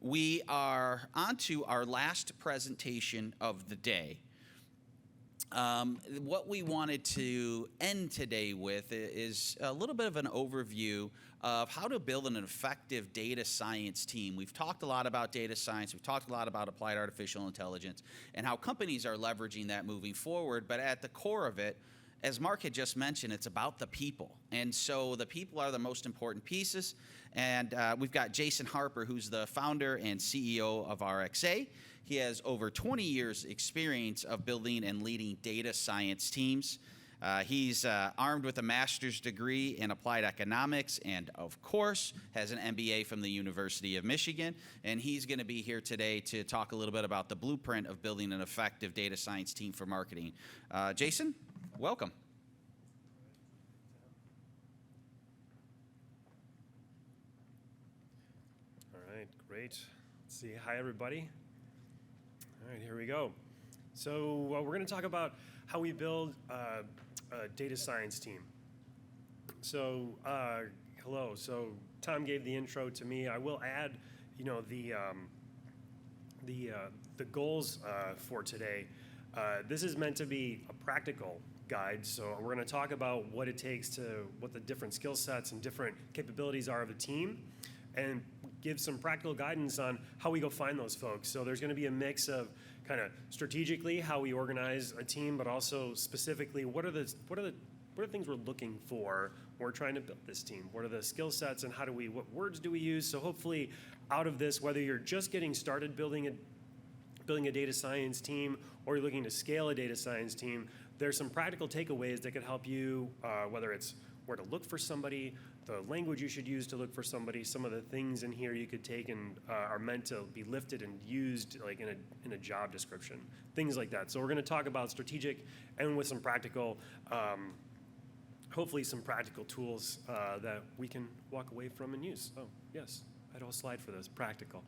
We are on to our last presentation of the day. What we wanted to end today with is a little bit of an overview of how to build an effective data science team. We've talked a lot about data science, we've talked a lot about applied artificial intelligence, and how companies are leveraging that moving forward, but at the core of it, as Mark had just mentioned, it's about the people. And so the people are the most important pieces. And we've got Jason Harper, who's the founder and CEO of RXA. He has over 20 years experience of building and leading data science teams. He's armed with a master's degree in applied economics and, of course, has an MBA from the University of Michigan. And he's going to be here today to talk a little bit about the blueprint of building an effective data science team for marketing. Jason? Welcome. All right, great. Let's see. Hi, everybody. All right, here we go. So we're going to talk about how we build a data science team. So hello. So Tom gave the intro to me. I will add, the goals for today. This is meant to be a practical guide, so we're going to talk about what it takes what the different skill sets and different capabilities are of the team, and give some practical guidance on how we go find those folks. So there's going to be a mix of kind of strategically how we organize a team, but also specifically what are the things we're looking for when we're trying to build this team. What are the skill sets and what words do we use? So hopefully out of this, whether you're just getting started building a data science team or you're looking to scale a data science team, there's some practical takeaways that could help you, whether it's where to look for somebody, the language you should use to look for somebody, some of the things in here you could take and are meant to be lifted and used like in a job description, things like that. So we're going to talk about strategic and with some practical, hopefully some practical tools that we can walk away from and use. Oh, yes. I had a whole slide for this, practical.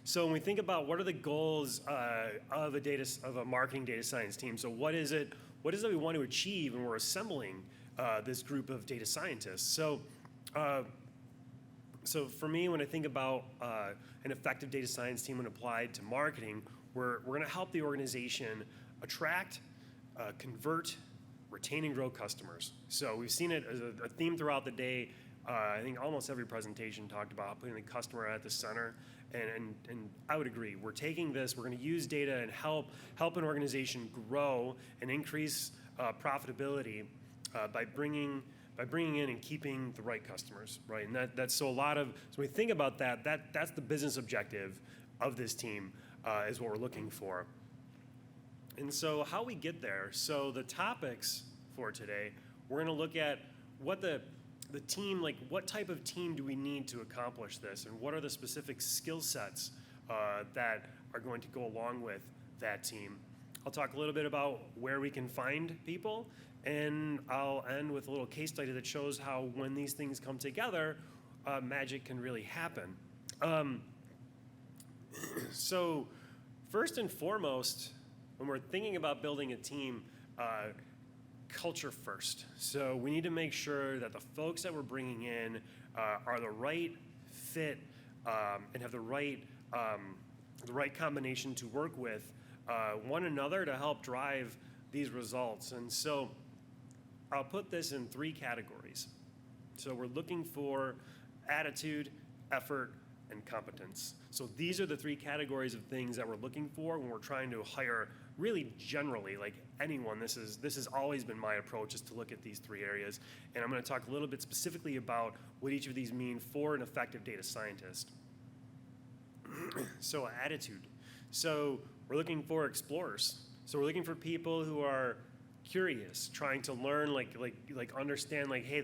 So when we think about what are the goals of a marketing data science team, so what is it we want to achieve when we're assembling this group of data scientists? So for me, when I think about an effective data science team when applied to marketing, we're going to help the organization attract, convert, retain, and grow customers. So we've seen it as a theme throughout the day. I think almost every presentation talked about putting the customer at the center, and I would agree. We're taking this, we're going to use data and help an organization grow and increase profitability by bringing in and keeping the right customers, right? And that's so when we think about that's the business objective of this team is what we're looking for. And so how we get there, so the topics for today, we're going to look at what the team, like what type of team do we need to accomplish this, and what are the specific skill sets that are going to go along with that team. I'll talk a little bit about where we can find people, and I'll end with a little case study that shows how when these things come together, magic can really happen. So first and foremost, when we're thinking about building a team, culture first. So we need to make sure that the folks that we're bringing in are the right fit and have the right combination to work with one another to help drive these results. And so I'll put this in 3 categories. So we're looking for attitude, effort, and competence. So these are the 3 categories of things that we're looking for when we're trying to hire really generally, like anyone. This has always been my approach, is to look at these 3 areas. And I'm going to talk a little bit specifically about what each of these mean for an effective data scientist. So attitude. So we're looking for explorers. So we're looking for people who are curious, trying to learn, like understand, like, hey,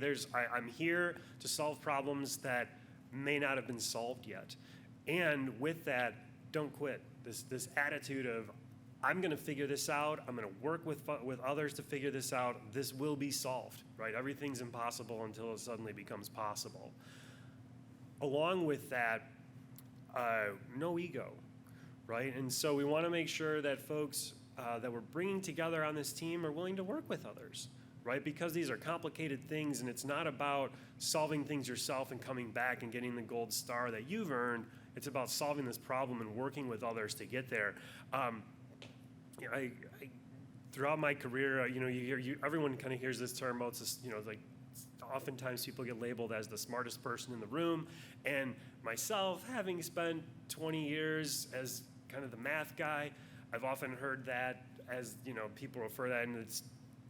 I'm here to solve problems that may not have been solved yet. And with that, don't quit. This attitude of, I'm going to figure this out. I'm going to work with others to figure this out. This will be solved, right? Everything's impossible until it suddenly becomes possible. Along with that, no ego, right? And so we want to make sure that folks that we're bringing together on this team are willing to work with others, right? Because these are complicated things, and it's not about solving things yourself and coming back and getting the gold star that you've earned. It's about solving this problem and working with others to get there. I throughout my career, everyone kind of hears this term about this, like oftentimes people get labeled as the smartest person in the room, and myself, having spent 20 years as kind of the math guy, I've often heard that as, people refer to that, and it's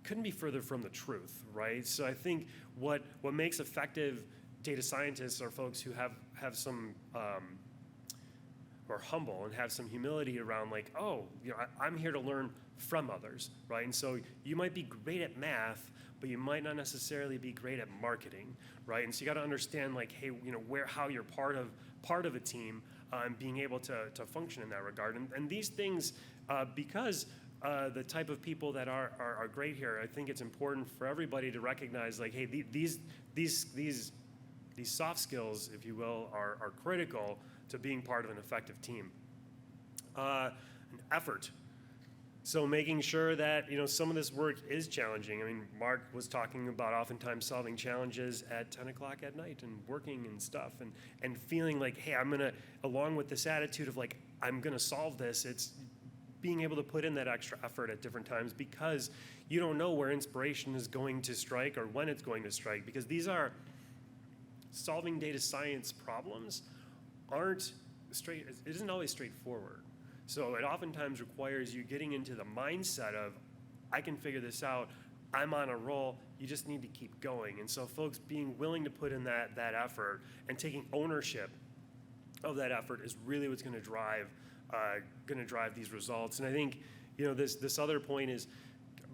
couldn't be further from the truth, right? So I think what makes effective data scientists are folks who have some are humble and have some humility around, like, I'm here to learn from others, right? And so you might be great at math, but you might not necessarily be great at marketing, right? And so you got to understand, like, hey, how you're part of a team, and being able to function in that regard. And these things, because the type of people that are great here, I think it's important for everybody to recognize, like, hey, these soft skills, if you will, are critical to being part of an effective team. An effort. So making sure that some of this work is challenging. I mean, Mark was talking about oftentimes solving challenges at 10 o'clock at night and working and stuff, and feeling like, hey, I'm gonna, along with this attitude of like, I'm gonna solve this. It's being able to put in that extra effort at different times, because you don't know where inspiration is going to strike or when it's going to strike, because these are solving data science problems aren't straight. It isn't always straightforward. So it oftentimes requires you getting into the mindset of, I can figure this out, I'm on a roll, you just need to keep going. And so folks being willing to put in that effort and taking ownership of that effort is really what's going to drive these results. And I think this other point is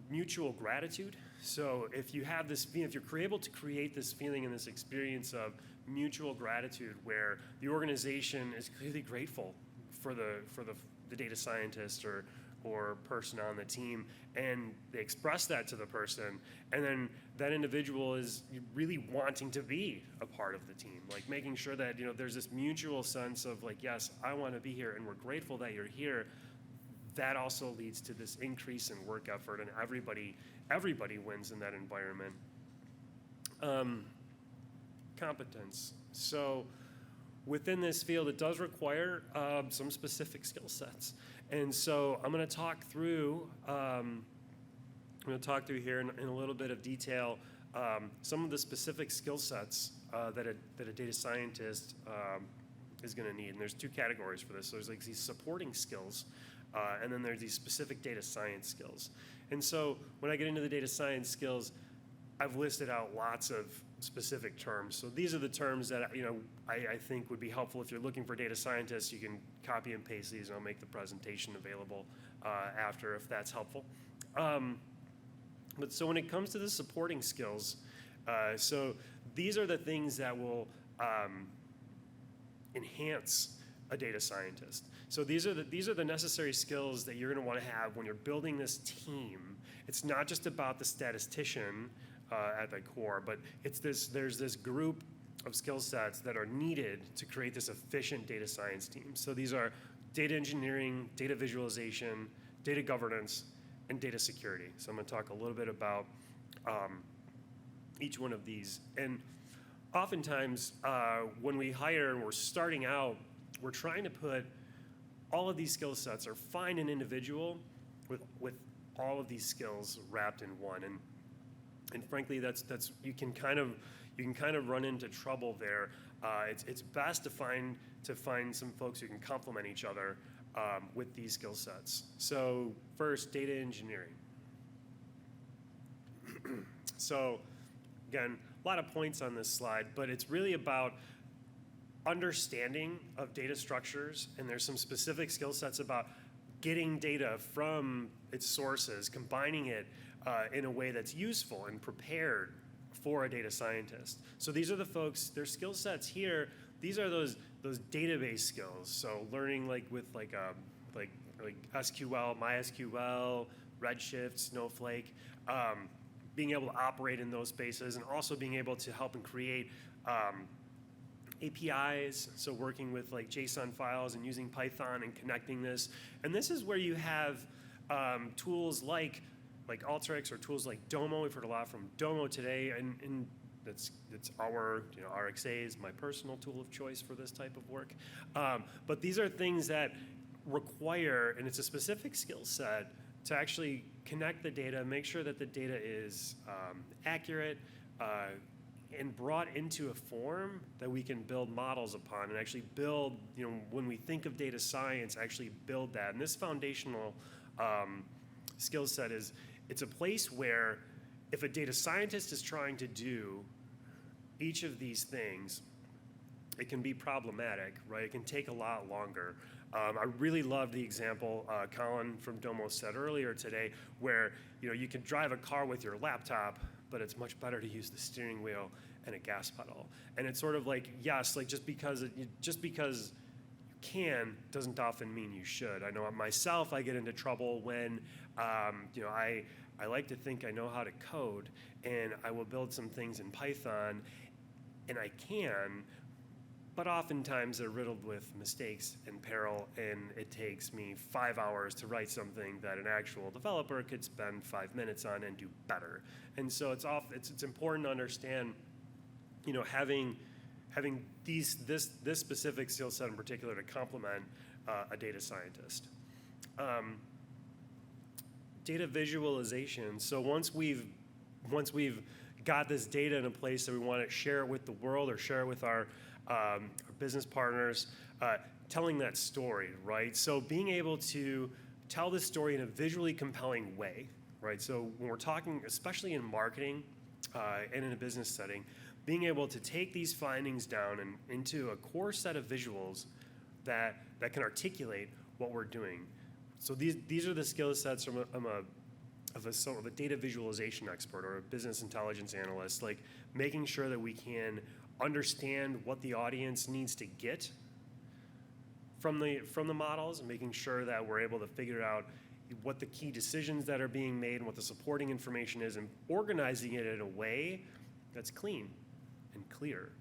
mutual gratitude. So if you have this, if you're able to create this feeling and this experience of mutual gratitude, where the organization is clearly grateful for the data scientist or person on the team, and they express that to the person, and then that individual is really wanting to be a part of the team, like making sure that there's this mutual sense of, like, yes, I want to be here and we're grateful that you're here. That also leads to this increase in work effort, and everybody wins in that environment. Competence. So within this field, it does require some specific skill sets. And so I'm going to talk through here in a little bit of detail some of the specific skill sets that a data scientist is going to need. And there's two categories for this. So there's like these supporting skills, and then there's these specific data science skills. And so when I get into the data science skills, I've listed out lots of specific terms. So these are the terms that I think would be helpful if you're looking for data scientists. You can copy and paste these, and I'll make the presentation available after, if that's helpful. But so when it comes to the supporting skills, so these are the things that will enhance a data scientist. So these are the necessary skills that you're going to want to have when you're building this team. It's not just about the statistician at the core, but there's this group of skill sets that are needed to create this efficient data science team. So these are data engineering, data visualization, data governance, and data security. So I'm going to talk a little bit about each one of these. And oftentimes when we hire and we're starting out, we're trying to put all of these skill sets, or find an individual with all of these skills wrapped in one. And frankly, that's you can kind of run into trouble there. It's best to find some folks who can complement each other with these skill sets. So first, data engineering. So again, a lot of points on this slide, but it's really about understanding of data structures, and there's some specific skill sets about getting data from its sources, combining it in a way that's useful and prepared for a data scientist. So these are the folks, their skill sets here. These are those database skills. So learning with SQL, MySQL, Redshift, Snowflake, being able to operate in those spaces, and also being able to help and create APIs, so working with JSON files and using Python and connecting this. And this is where you have tools like Alteryx, or tools like Domo. We've heard a lot from Domo today, and That's our, RXA is my personal tool of choice for this type of work. But these are things that require, and it's a specific skill set, to actually connect the data, make sure that the data is accurate, and brought into a form that we can build models upon and actually build, when we think of data science, actually build that. And this foundational skill set it's a place where if a data scientist is trying to do each of these things, it can be problematic, right? It can take a lot longer. I really love the example Colin from Domo said earlier today, where you can drive a car with your laptop, but it's much better to use the steering wheel and a gas pedal. And it's sort of like, yes, like just because you can doesn't often mean you should. I know myself, I get into trouble when I like to think I know how to code, and I will build some things in Python, and I can, but oftentimes they're riddled with mistakes and peril, and it takes me 5 hours to write something that an actual developer could spend 5 minutes on and do better. And so it's important to understand, having this specific skill set in particular to complement a data scientist. Data visualization. So once we've got this data in a place that we want to share it with the world or share it with our business partners, telling that story, right? So being able to tell this story in a visually compelling way, right? So when we're talking, especially in marketing and in a business setting, being able to take these findings down and into a core set of visuals that can articulate what we're doing. So these are the skill sets from a data visualization expert or a business intelligence analyst, like making sure that we can understand what the audience needs to get from the models, and making sure that we're able to figure out what the key decisions that are being made and what the supporting information is, and organizing it in a way that's clean and clear.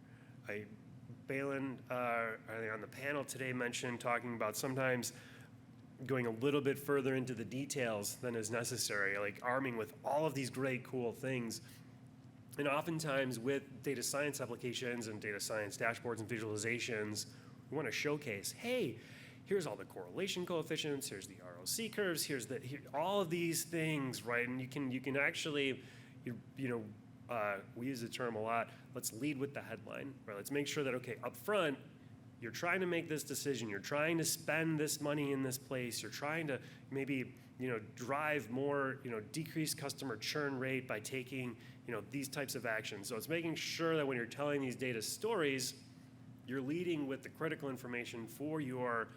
Balin, on the panel today, mentioned talking about sometimes going a little bit further into the details than is necessary, like arming with all of these great, cool things. And oftentimes with data science applications and data science dashboards and visualizations, we want to showcase, hey, here's all the correlation coefficients, here's the ROC curves, here's all of these things, right? And you can actually, we use the term a lot, let's lead with the headline, right? Let's make sure that, okay, up front, you're trying to make this decision, you're trying to spend this money in this place, you're trying to maybe, drive more, decrease customer churn rate by taking, these types of actions. So it's making sure that when you're telling these data stories, you're leading with the critical information for your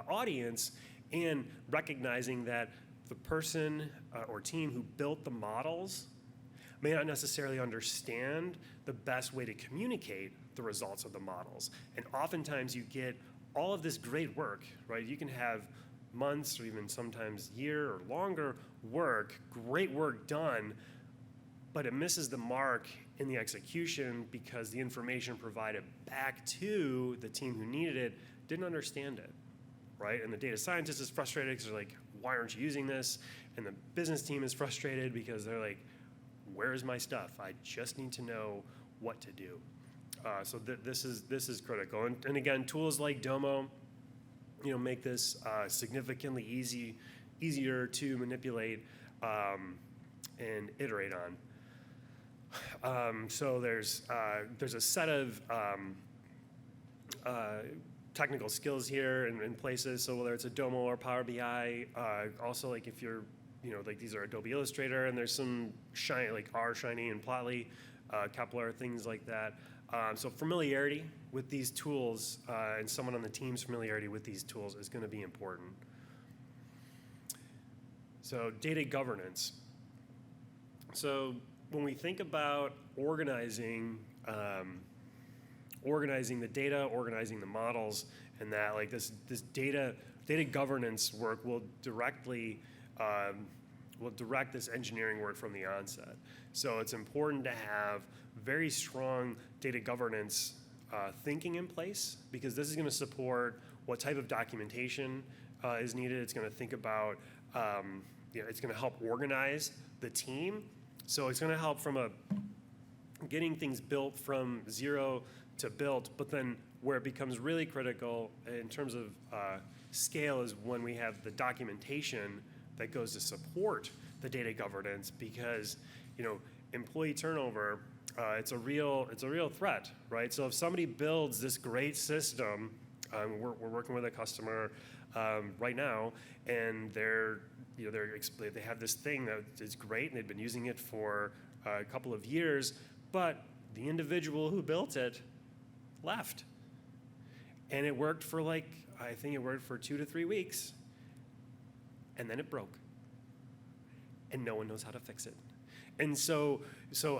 audience, and recognizing that the person or team who built the models may not necessarily understand the best way to communicate the results of the models. And oftentimes you get all of this great work, right? You can have months or even sometimes year or longer work, great work done, but it misses the mark in the execution because the information provided back to the team who needed it didn't understand it, right? And the data scientist is frustrated because they're like, why aren't you using this? And the business team is frustrated because they're like, where's my stuff? I just need to know what to do. So this is critical. And again, tools like Domo, make this significantly easier to manipulate and iterate on. So there's a set of technical skills here in places. So whether it's a Domo or Power BI, also like if you're, like these are Adobe Illustrator, and there's some Shiny, like R, Shiny, and Plotly, Kepler, things like that. So familiarity with these tools and someone on the team's familiarity with these tools is going to be important. So data governance. So when we think about organizing the data, organizing the models, and that, like this data governance work will direct this engineering work from the onset. So it's important to have very strong data governance thinking in place, because this is going to support what type of documentation is needed. It's going to think about, it's going to help organize the team So it's going to help from getting things built from zero to built, but then where it becomes really critical in terms of scale is when we have the documentation that goes to support the data governance, because employee turnover, it's a real threat, right? So if somebody builds this great system, we're working with a customer right now, and they have this thing that is great, and they've been using it for a couple of years, but the individual who built it left, and it worked for I think it worked for 2 to 3 weeks, and then it broke, and no one knows how to fix it. And so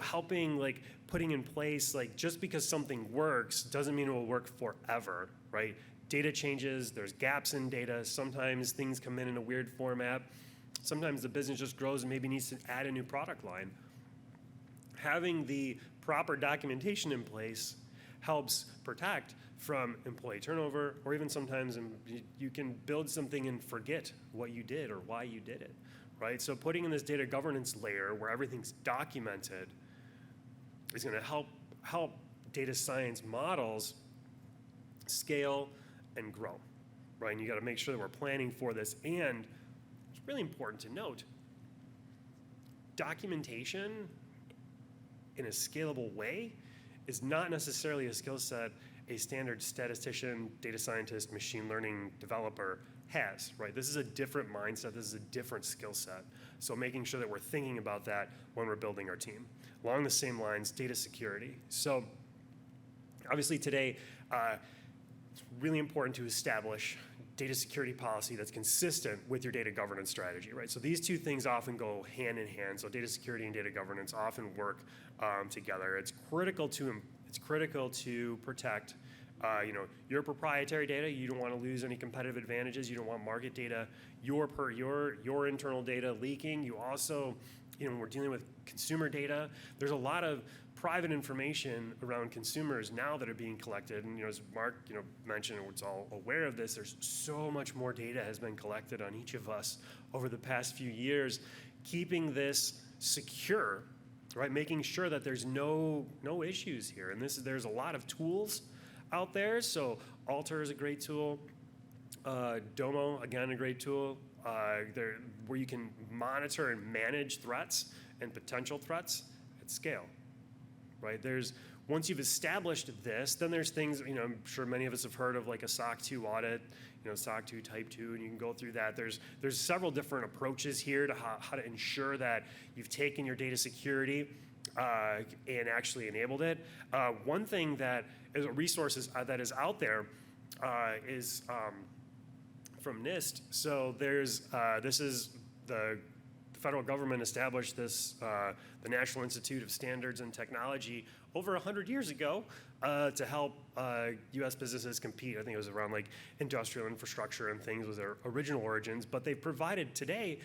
helping, putting in place, just because something works doesn't mean it will work forever, right? Data changes, there's gaps in data, sometimes things come in a weird format, sometimes the business just grows and maybe needs to add a new product line. Having the proper documentation in place helps protect from employee turnover, or even sometimes you can build something and forget what you did or why you did it, right? So putting in this data governance layer where everything's documented is going to help data science models scale and grow, right? And you got to make sure that we're planning for this. And it's really important to note, documentation in a scalable way is not necessarily a skill set a standard statistician, data scientist, machine learning developer has, right? This is a different mindset. This is a different skill set. So making sure that we're thinking about that when we're building our team. Along the same lines, data security. So obviously today, it's really important to establish data security policy that's consistent with your data governance strategy, right? So these two things often go hand in hand. So data security and data governance often work together. It's critical to protect your proprietary data. You don't want to lose any competitive advantages. You don't want market data, your internal data leaking. You also, when we're dealing with consumer data, there's a lot of private information around consumers now that are being collected. And as Mark mentioned, and we're all aware of this, there's so much more data has been collected on each of us over the past few years. Keeping this secure, right? Making sure that there's no issues here. And there's a lot of tools out there. So Alter is a great tool. Domo, again, a great tool where you can monitor and manage threats and potential threats at scale, right? Once you've established this, then there's things, I'm sure many of us have heard of, like a SOC 2 audit, SOC 2 Type 2, and you can go through that. There's several different approaches here to how to ensure that you've taken your data security and actually enabled it. One thing that is a resource that is out there is from NIST. So this is the federal government established this, the National Institute of Standards and Technology, over 100 years ago to help U.S. businesses compete. I think it was around industrial infrastructure and things was their original origins, but they've provided today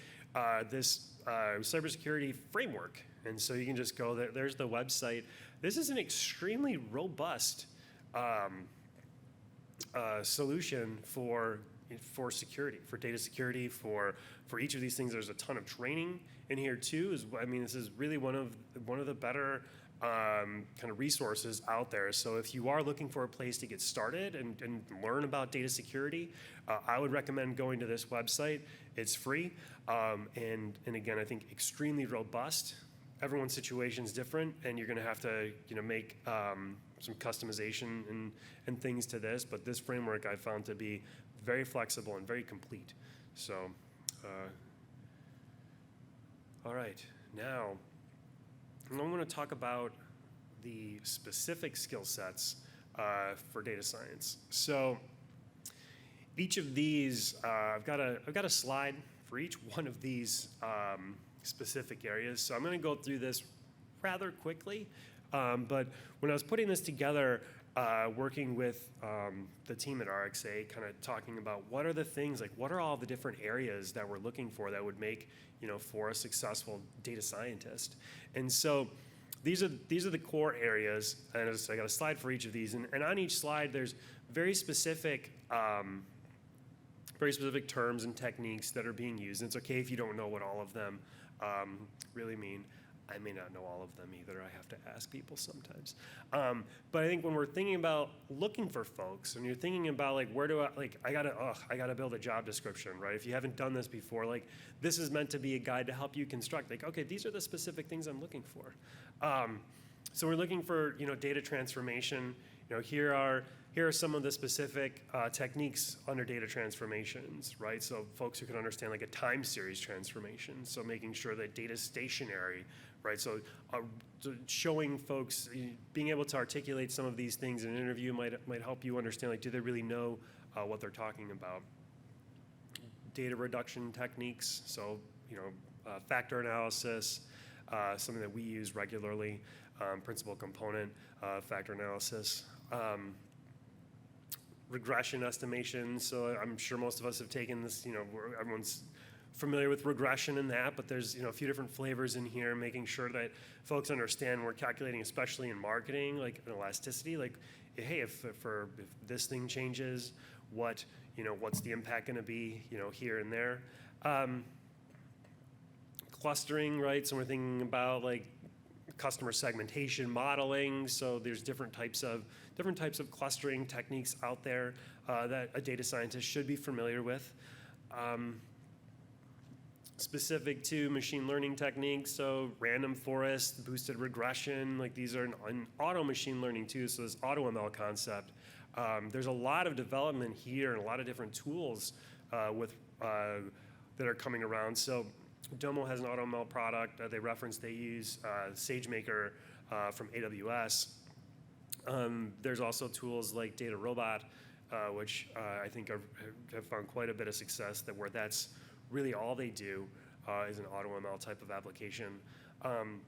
this cybersecurity framework. And so you can just go there. There's the website. This is an extremely robust solution for security, for data security, for each of these things. There's a ton of training in here too. This is really one of the better kind of resources out there. So if you are looking for a place to get started and learn about data security, I would recommend going to this website. It's free, and again, I think extremely robust. Everyone's situation is different, and you're going to have to make some customization and things to this. But this framework I found to be very flexible and very complete. So, all right, now I'm going to talk about the specific skill sets for data science. So each of these, I've got a slide for each one of these specific areas. So I'm going to go through this rather quickly. But when I was putting this together, working with the team at RxA, kind of talking about what are the things, what are all the different areas that we're looking for that would make, for a successful data scientist. And so these are the core areas, and I got a slide for each of these. And on each slide, there's very specific terms and techniques that are being used. And it's okay if you don't know what all of them really mean. I may not know all of them either. I have to ask people sometimes. But I think when we're thinking about looking for folks, and you're thinking about like, where do I gotta build a job description, right? If you haven't done this before, like this is meant to be a guide to help you construct, like, okay, these are the specific things I'm looking for. So we're looking for, data transformation. Here are some of the specific techniques under data transformations, right? So folks who can understand like a time series transformation. So making sure that data is stationary, right? So showing folks, being able to articulate some of these things in an interview might help you understand, like, do they really know what they're talking about? Data reduction techniques, so, factor analysis, something that we use regularly, principal component factor analysis. Regression estimation, so I'm sure most of us have taken this, everyone's familiar with regression and that, but there's a few different flavors in here, making sure that folks understand we're calculating, especially in marketing, like an elasticity, like, hey, if this thing changes, what's the impact going to be, here and there. Clustering, right? So we're thinking about like customer segmentation modeling. So there's different types of clustering techniques out there that a data scientist should be familiar with. Specific to machine learning techniques, so random forest, boosted regression, like these are in auto machine learning too, so this auto ML concept. There's a lot of development here and a lot of different tools that are coming around. So Domo has an auto ML product they use SageMaker from AWS. There's also tools like Data Robot, which I think have found quite a bit of success where that's really all they do is an auto ML type of application. And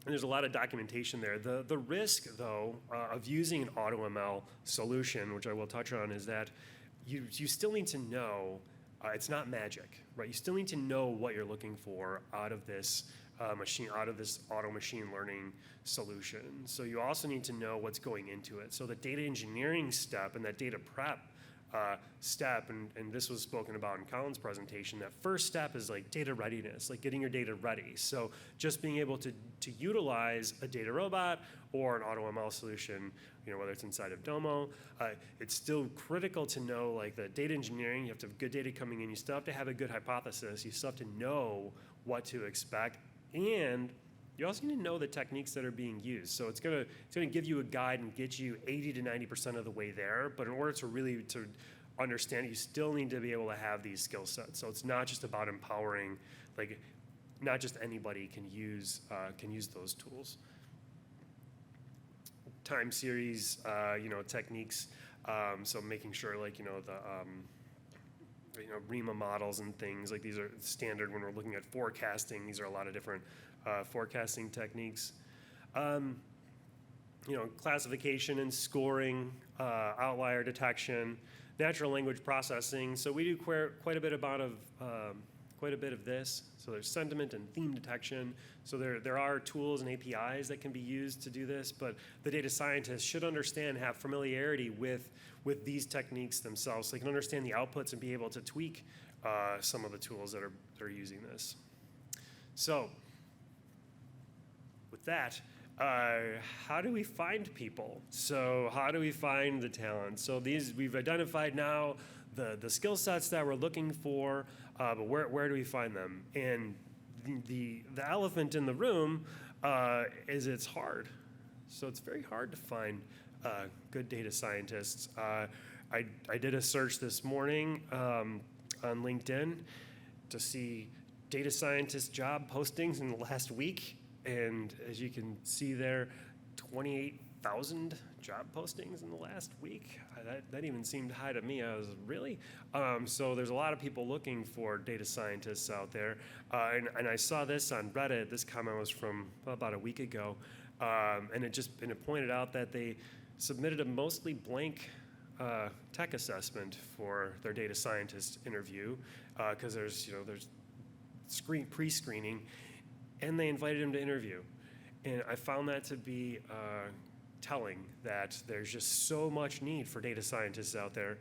there's a lot of documentation there. The risk, though, of using an auto ML solution, which I will touch on, is that you still need to know, it's not magic, right? You still need to know what you're looking for out of this auto machine learning solution. So you also need to know what's going into it. So the data engineering step and that data prep step, and this was spoken about in Colin's presentation, that first step is like data readiness, like getting your data ready. So just being able to utilize a data robot or an auto ML solution, whether it's inside of Domo, it's still critical to know like the data engineering. You have to have good data coming in. You still have to have a good hypothesis. You still have to know what to expect, and you also need to know the techniques that are being used. So it's gonna give you a guide and get you 80 to 90% of the way there. But in order to really understand it, you still need to be able to have these skill sets. So it's not just about empowering, like not just anybody can use those tools. Time series, techniques. So making sure like REMA models and things like these are standard when we're looking at forecasting. These are a lot of different forecasting techniques. Classification and scoring, outlier detection, natural language processing. So we do quite a bit of this. So there's sentiment and theme detection. So there are tools and APIs that can be used to do this, but the data scientists should understand, have familiarity with these techniques themselves, so they can understand the outputs and be able to tweak some of the tools that are using this. So with that, how do we find people? So how do we find the talent? So we've identified now the skill sets that we're looking for, but where do we find them? And the elephant in the room is it's hard. So it's very hard to find good data scientists. I did a search this morning on LinkedIn to see data scientist job postings in the last week. And as you can see there, 28,000 job postings in the last week. That even seemed high to me. I was, really? So there's a lot of people looking for data scientists out there. And I saw this on Reddit. This comment was from about a week ago. And it pointed out that they submitted a mostly blank tech assessment for their data scientist interview because there's pre-screening, and they invited him to interview. And I found that to be telling that there's just so much need for data scientists out there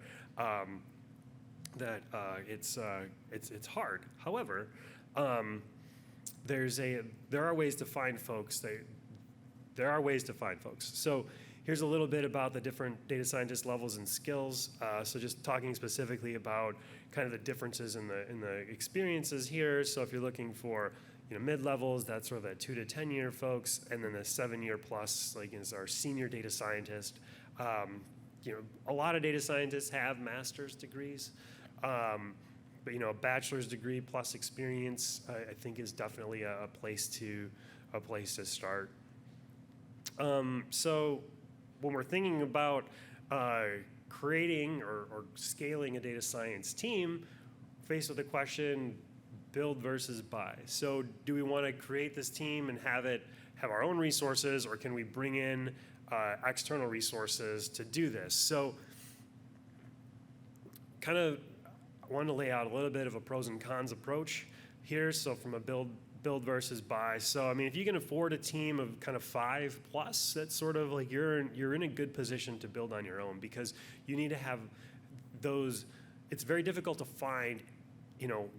that it's hard. However, there are ways to find folks. There are ways to find folks. So here's a little bit about the different data scientist levels and skills. So just talking specifically about kind of the differences in the experiences here. So if you're looking for mid-levels, that's sort of that 2 to 10 year folks, and then the 7-year plus, like, is our senior data scientist. A lot of data scientists have master's degrees, but a bachelor's degree plus experience, I think, is definitely a place to start. So when we're thinking about creating or scaling a data science team, faced with the question, build versus buy. So do we want to create this team and have our own resources, or can we bring in external resources to do this? So kind of I want to lay out a little bit of a pros and cons approach here. So from a build versus buy. So I mean, if you can afford a team of kind of 5 plus, that's sort of like you're in a good position to build on your own, because you need to have those. It's very difficult to find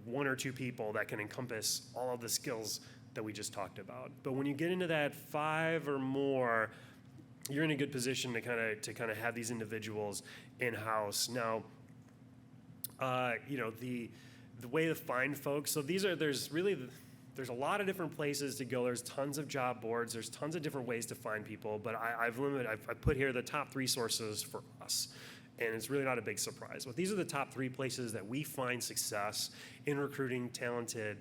1 or 2 people that can encompass all of the skills that we just talked about. But when you get into that 5 or more, you're in a good position to kind of have these individuals in-house. Now, the way to find folks. So there's a lot of different places to go. There's tons of job boards. There's tons of different ways to find people. But I've put here the top 3 sources for us. And it's really not a big surprise. But these are the top 3 places that we find success in recruiting talented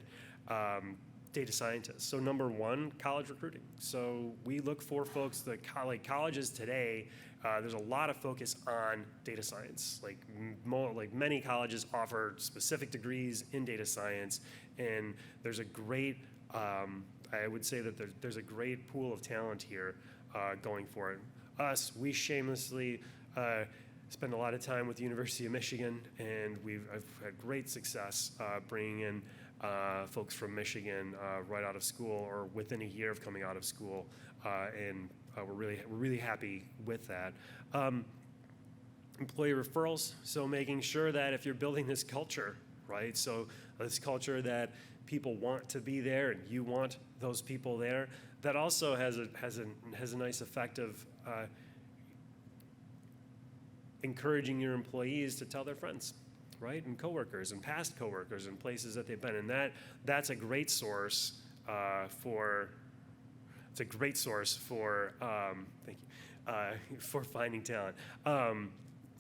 data scientists. So number 1, college recruiting. So we look for folks that colleges today, there's a lot of focus on data science. Like many colleges offer specific degrees in data science, and there's a great, I would say that there's a great pool of talent here going for it. We shamelessly spend a lot of time with the University of Michigan, and I've had great success bringing in folks from Michigan right out of school or within a year of coming out of school, and we're really happy with that. Employee referrals, so making sure that if you're building this culture, right? So this culture that people want to be there and you want those people there, that also has a nice effect of encouraging your employees to tell their friends, right, and coworkers and past coworkers and places that they've been, and that's a great source for finding talent.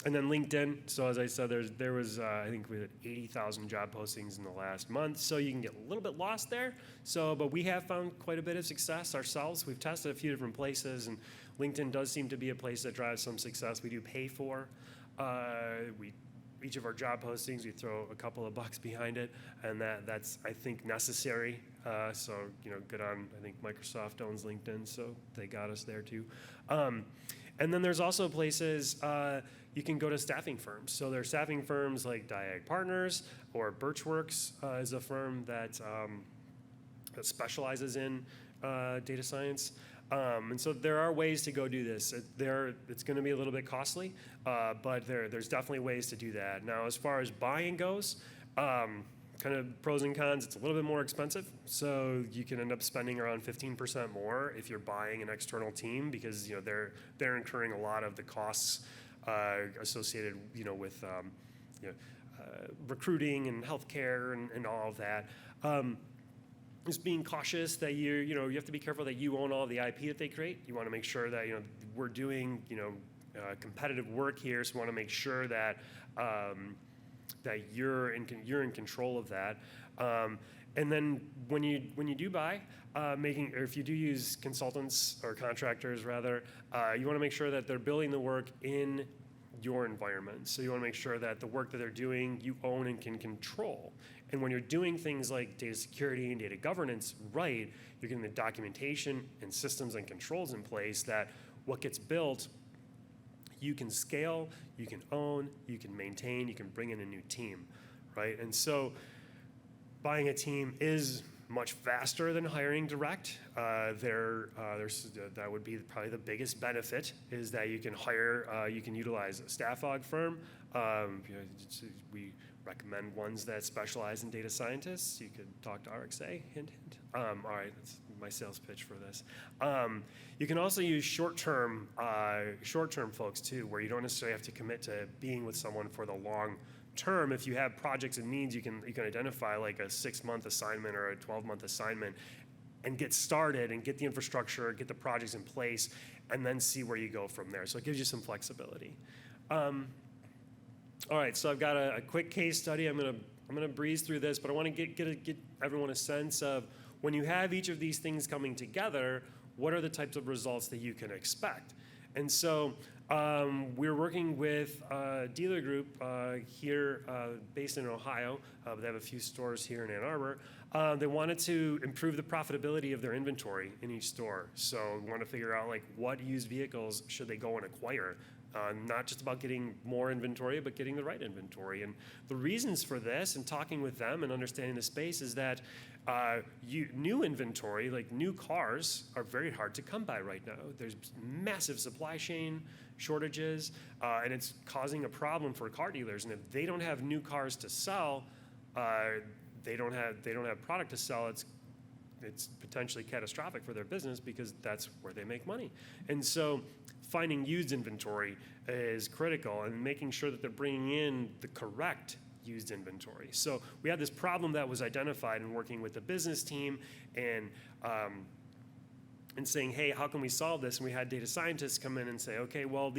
And then LinkedIn. So as I said, there was I think we had 80,000 job postings in the last month. So you can get a little bit lost there. But we have found quite a bit of success ourselves. We've tested a few different places, and LinkedIn does seem to be a place that drives some success. We do pay for. Each of our job postings, we throw a couple of bucks behind it, and that's, I think, necessary. So good on, I think Microsoft owns LinkedIn, so they got us there too. And then there's also places you can go to staffing firms. So there are staffing firms like Diag Partners, or Birchworks is a firm that specializes in data science. And so there are ways to go do this. It's going to be a little bit costly, but there's definitely ways to do that. Now, as far as buying goes, kind of pros and cons, it's a little bit more expensive. So you can end up spending around 15% more if you're buying an external team, because they're incurring a lot of the costs associated with recruiting and healthcare and all of that. Just being cautious that you have to be careful that you own all the IP that they create. You want to make sure that we're doing competitive work here, so we want to make sure that that you're in control of that. And then when you do buy, or if you do use consultants or contractors rather, you want to make sure that they're building the work in your environment. So you want to make sure that the work that they're doing, you own and can control. And when you're doing things like data security and data governance right, you're getting the documentation and systems and controls in place that what gets built, you can scale, you can own, you can maintain, you can bring in a new team, right? And so buying a team is much faster than hiring direct. That would be probably the biggest benefit, is that you can hire, you can utilize a staff aug firm. recommend ones that specialize in data scientists. You could talk to RxA, hint, hint. All right, that's my sales pitch for this. You can also use short-term folks too, where you don't necessarily have to commit to being with someone for the long term. If you have projects and needs, you can identify like a 6-month assignment or a 12-month assignment and get started and get the infrastructure, get the projects in place, and then see where you go from there. So it gives you some flexibility. All right, so I've got a quick case study. I'm gonna breeze through this, but I want to get everyone a sense of when you have each of these things coming together, what are the types of results that you can expect? And so we're working with a dealer group here based in Ohio. They have a few stores here in Ann Arbor. They wanted to improve the profitability of their inventory in each store. So we want to figure out like what used vehicles should they go and acquire. Not just about getting more inventory, but getting the right inventory. And the reasons for this, and talking with them and understanding the space, is that new inventory, like new cars, are very hard to come by right now. There's massive supply chain shortages, and it's causing a problem for car dealers. And if they don't have new cars to sell, they don't have product to sell. It's potentially catastrophic for their business because that's where they make money. And so finding used inventory is critical, and making sure that they're bringing in the correct used inventory. So we had this problem that was identified in working with the business team and saying, hey, how can we solve this? And we had data scientists come in and say, okay, well,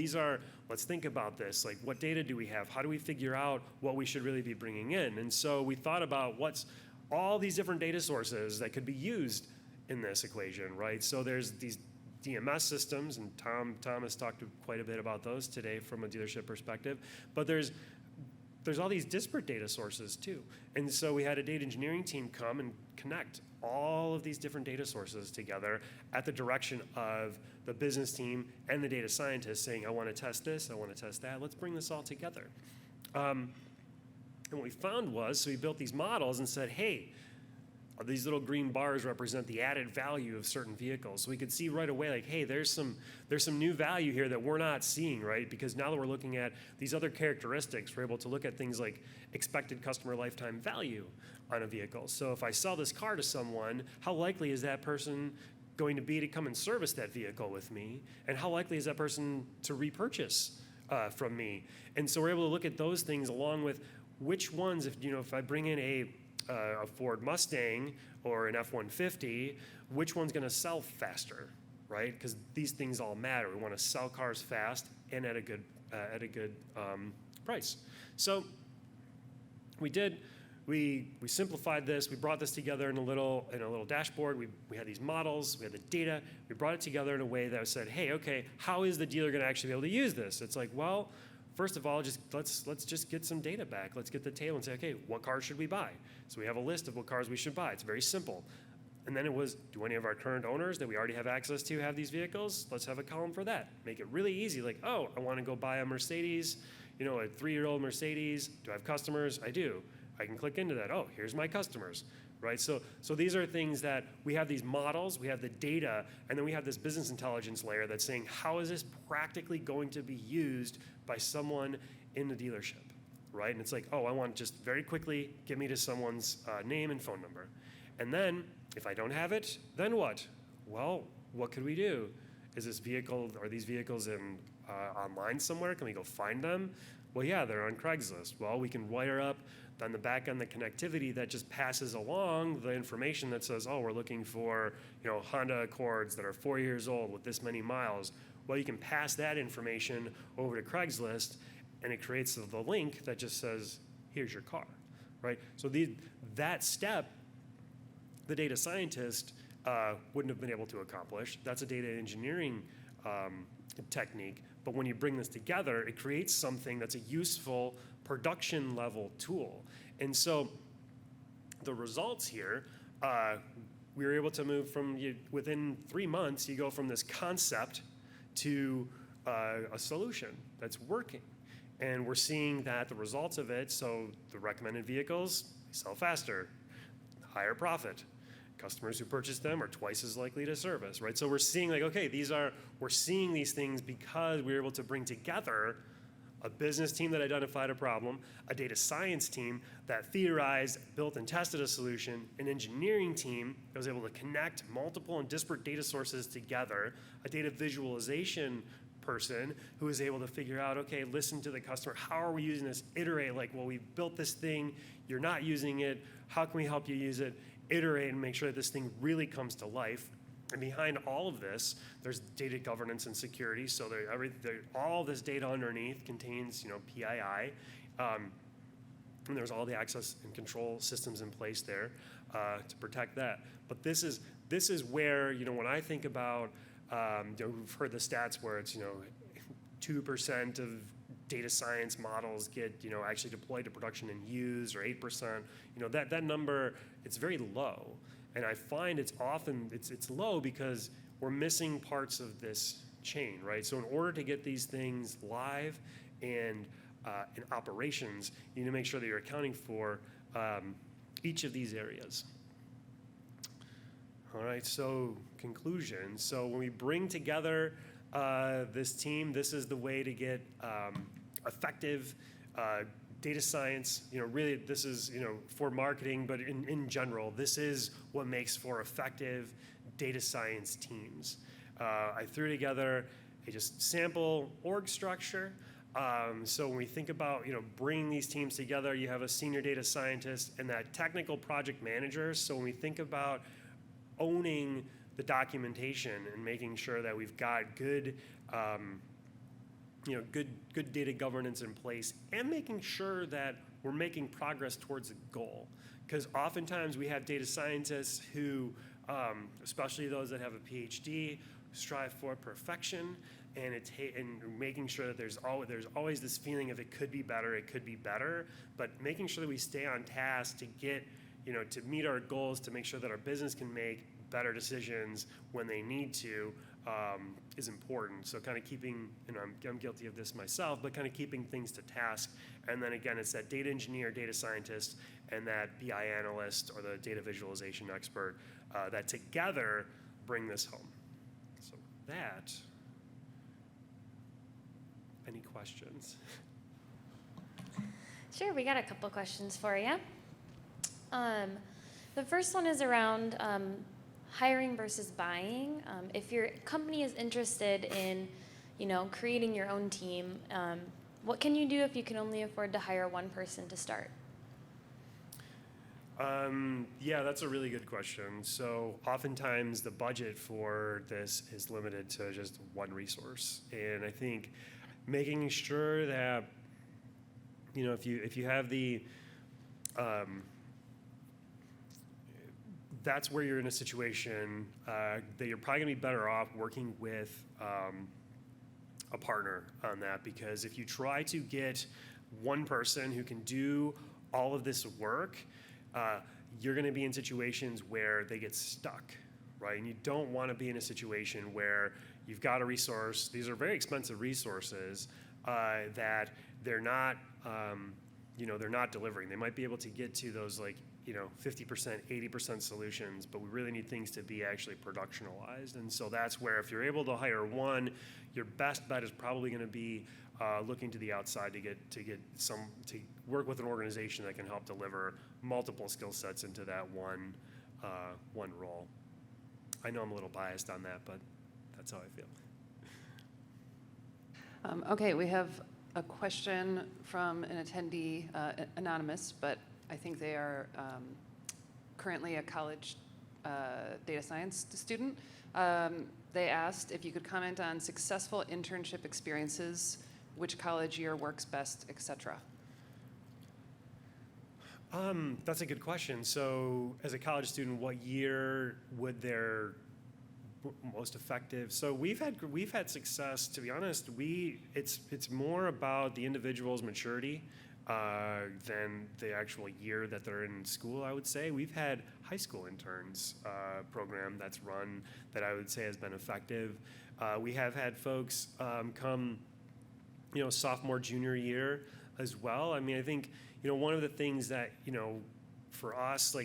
let's think about this. Like, what data do we have? How do we figure out what we should really be bringing in? And so we thought about what's all these different data sources that could be used in this equation, right? So there's these DMS systems, and Tom has talked quite a bit about those today from a dealership perspective, but there's all these disparate data sources too. And so we had a data engineering team come and connect all of these different data sources together at the direction of the business team and the data scientists, saying, I want to test this, I want to test that, let's bring this all together. And what we found was, so we built these models and said, hey, these little green bars represent the added value of certain vehicles. So we could see right away, like, hey, there's some new value here that we're not seeing, right? Because now that we're looking at these other characteristics, we're able to look at things like expected customer lifetime value on a vehicle. So if I sell this car to someone, how likely is that person going to be to come and service that vehicle with me? And how likely is that person to repurchase from me? And so we're able to look at those things along with which ones, if I bring in a Ford Mustang or an F-150, which one's going to sell faster, right? Because these things all matter. We want to sell cars fast and at a good price. So we simplified this. We brought this together in a little dashboard. We had these models. We had the data. We brought it together in a way that said, hey, okay, how is the dealer going to actually be able to use this? It's like, well, first of all, let's just get some data back. Let's get the tail and say, okay, what cars should we buy? So we have a list of what cars we should buy. It's very simple. And then it was, do any of our current owners that we already have access to have these vehicles? Let's have a column for that. Make it really easy. Like, oh, I want to go buy a Mercedes, a 3-year-old Mercedes. Do I have customers? I do. I can click into that. Oh, here's my customers, right? So these are things that we have these models, we have the data, and then we have this business intelligence layer that's saying, how is this practically going to be used by someone in the dealership, right? And it's like, oh, I want just very quickly, get me to someone's name and phone number. And then if I don't have it, then what? Well, what could we do? Are these vehicles in online somewhere? Can we go find them? Well, yeah, they're on Craigslist. Well, we can wire up on the back end the connectivity that just passes along the information that says, oh, we're looking for Honda Accords that are 4 years old with this many miles. Well, you can pass that information over to Craigslist, and it creates the link that just says, here's your car, right? So that step, the data scientist wouldn't have been able to accomplish. That's a data engineering technique. But when you bring this together, it creates something that's a useful production level tool. And so the results here, we were able to move from, within 3 months, you go from this concept to a solution that's working. And we're seeing that the results of it, so the recommended vehicles sell faster, higher profit. Customers who purchase them are twice as likely to service, right? So we're seeing like, okay, we're seeing these things because we're able to bring together a business team that identified a problem, a data science team that theorized, built, and tested a solution, an engineering team that was able to connect multiple and disparate data sources together, a data visualization person who is able to figure out, okay, listen to the customer, how are we using this, iterate, like, well, we built this thing, you're not using it, how can we help you use it, iterate and make sure that this thing really comes to life. And behind all of this, there's data governance and security. So all this data underneath contains, PII, and there's all the access and control systems in place there to protect that. But this is where, when I think about, we've heard the stats where it's 2% of data science models get actually deployed to production and used, or 8%. That number, it's very low. And I find it's often, it's low because we're missing parts of this chain, right? So in order to get these things live and in operations, you need to make sure that you're accounting for each of these areas. All right, so conclusion. So when we bring together this team, this is the way to get effective data science. Really, this is for marketing, but in general, this is what makes for effective data science teams. I threw together a just sample org structure. So when we think about bringing these teams together, you have a senior data scientist and that technical project manager. So when we think about owning the documentation and making sure that we've got good good data governance in place, and making sure that we're making progress towards a goal. Because oftentimes we have data scientists who, especially those that have a PhD, strive for perfection, and making sure that there's always this feeling of it could be better, but making sure that we stay on task to get, to meet our goals, to make sure that our business can make better decisions when they need to, is important. So kind of keeping, I'm guilty of this myself, but kind of keeping things to task. And then again, it's that data engineer, data scientist, and that BI analyst or the data visualization expert that together bring this home. So that, any questions? Sure, we got a couple questions for you. The first one is around hiring versus buying. If your company is interested in, creating your own team, what can you do if you can only afford to hire one person to start? Yeah, that's a really good question. So oftentimes the budget for this is limited to just one resource. And I think making sure that, if you have the, that's where you're in a situation that you're probably gonna be better off working with a partner on that, because if you try to get one person who can do all of this work, you're gonna be in situations where they get stuck, right? And you don't wanna be in a situation where you've got a resource, these are very expensive resources, that they're not, they're not delivering. They might be able to get to those 50%, 80% solutions, but we really need things to be actually productionalized. And so that's where, if you're able to hire one, your best bet is probably going to be looking to the outside to work with an organization that can help deliver multiple skill sets into that one role. I know I'm a little biased on that, but that's how I feel. Okay, we have a question from an attendee, anonymous, but I think they are currently a college data science student. They asked if you could comment on successful internship experiences, which college year works best, etc. That's a good question. So as a college student, what year would their most effective? So we've had success, to be honest. It's more about the individual's maturity than the actual year that they're in school, I would say. We've had high school interns program that's run that I would say has been effective. We have had folks come, sophomore, junior year as well. I mean, I think, one of the things that, for us,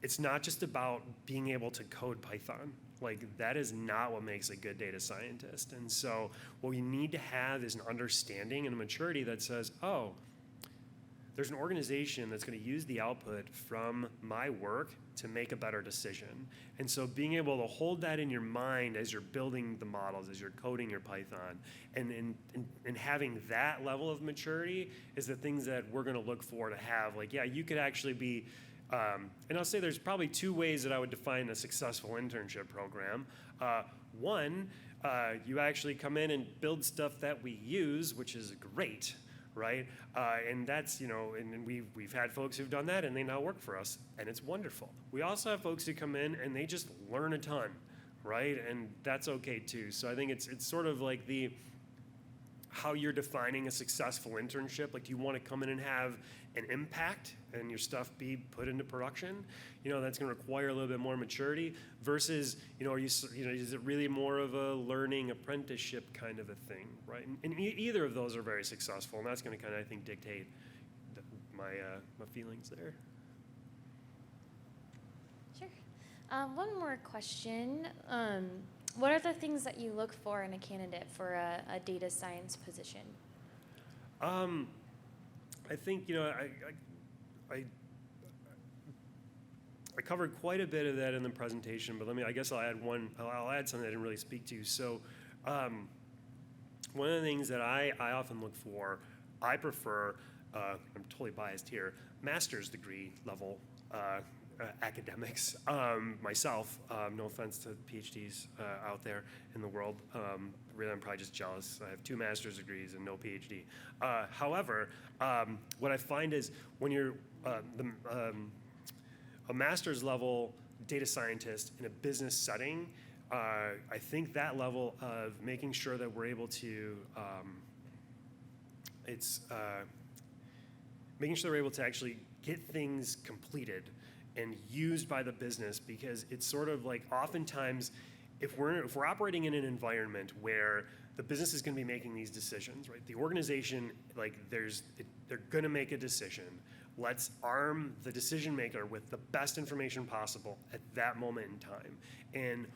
it's not just about being able to code Python. Like, that is not what makes a good data scientist. And so what we need to have is an understanding and a maturity that says, oh, there's an organization that's going to use the output from my work to make a better decision. And so being able to hold that in your mind as you're building the models, as you're coding your Python, and having that level of maturity is the things that we're going to look for to have. Like, yeah, you could actually be, and I'll say there's probably two ways that I would define a successful internship program. One, you actually come in and build stuff that we use, which is great. Right, and that's, you know, and we've had folks who've done that, and they now work for us, and it's wonderful. We also have folks who come in and they just learn a ton, right, and that's okay too. So I think it's sort of like how you're defining a successful internship. Like, do you want to come in and have an impact and your stuff be put into production? You know, that's going to require a little bit more maturity versus, you know, is it really more of a learning apprenticeship kind of a thing, right? And either of those are very successful, and that's going to kind of, I think, dictate my feelings there. Sure. One more question. What are the things that you look for in a candidate for a data science position? I think, you know, I covered quite a bit of that in the presentation, but I guess I'll add something I didn't really speak to. So one of the things that I often look for, I prefer, I'm totally biased here, master's degree level academics. Myself, no offense to PhDs out there in the world, really I'm probably just jealous. I have 2 master's degrees and no PhD. However, what I find is when you're a master's level data scientist in a business setting, I think that level of making sure that we're able to, making sure that we're able to actually get things completed and used by the business, because it's sort of like oftentimes if we're operating in an environment where the business is going to be making these decisions, right? The organization, like they're going to make a decision. Let's arm the decision maker with the best information possible at that moment in time. And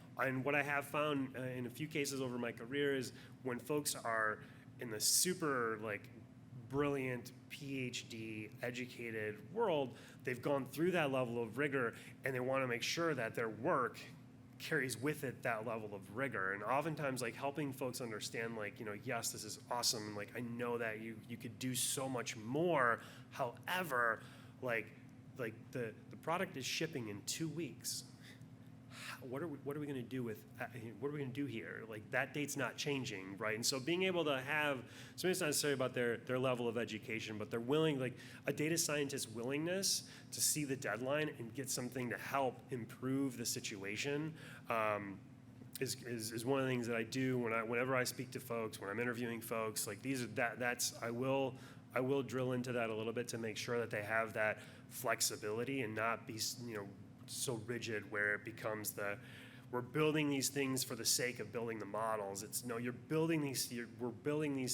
what I have found in a few cases over my career is when folks are in the super like brilliant PhD educated world, they've gone through that level of rigor and they want to make sure that their work carries with it that level of rigor. And oftentimes like helping folks understand like, you know, yes, this is awesome, and like I know that you could do so much more. However, like the product is shipping in 2 weeks. What are we going to do with? What are we going to do here? Like that date's not changing, right? And so being able to have, so it's not necessarily about their level of education, but they're willing, like a data scientist's willingness to see the deadline and get something to help improve the situation is one of the things that I do whenever I speak to folks, when I'm interviewing folks. Like I will drill into that a little bit to make sure that they have that flexibility and not be, you know, so rigid where it becomes we're building these things for the sake of building the models. It's no, we're building these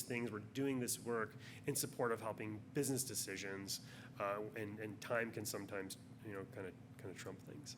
things, we're doing this work in support of helping business decisions, and time can sometimes, you know, kind of trump things.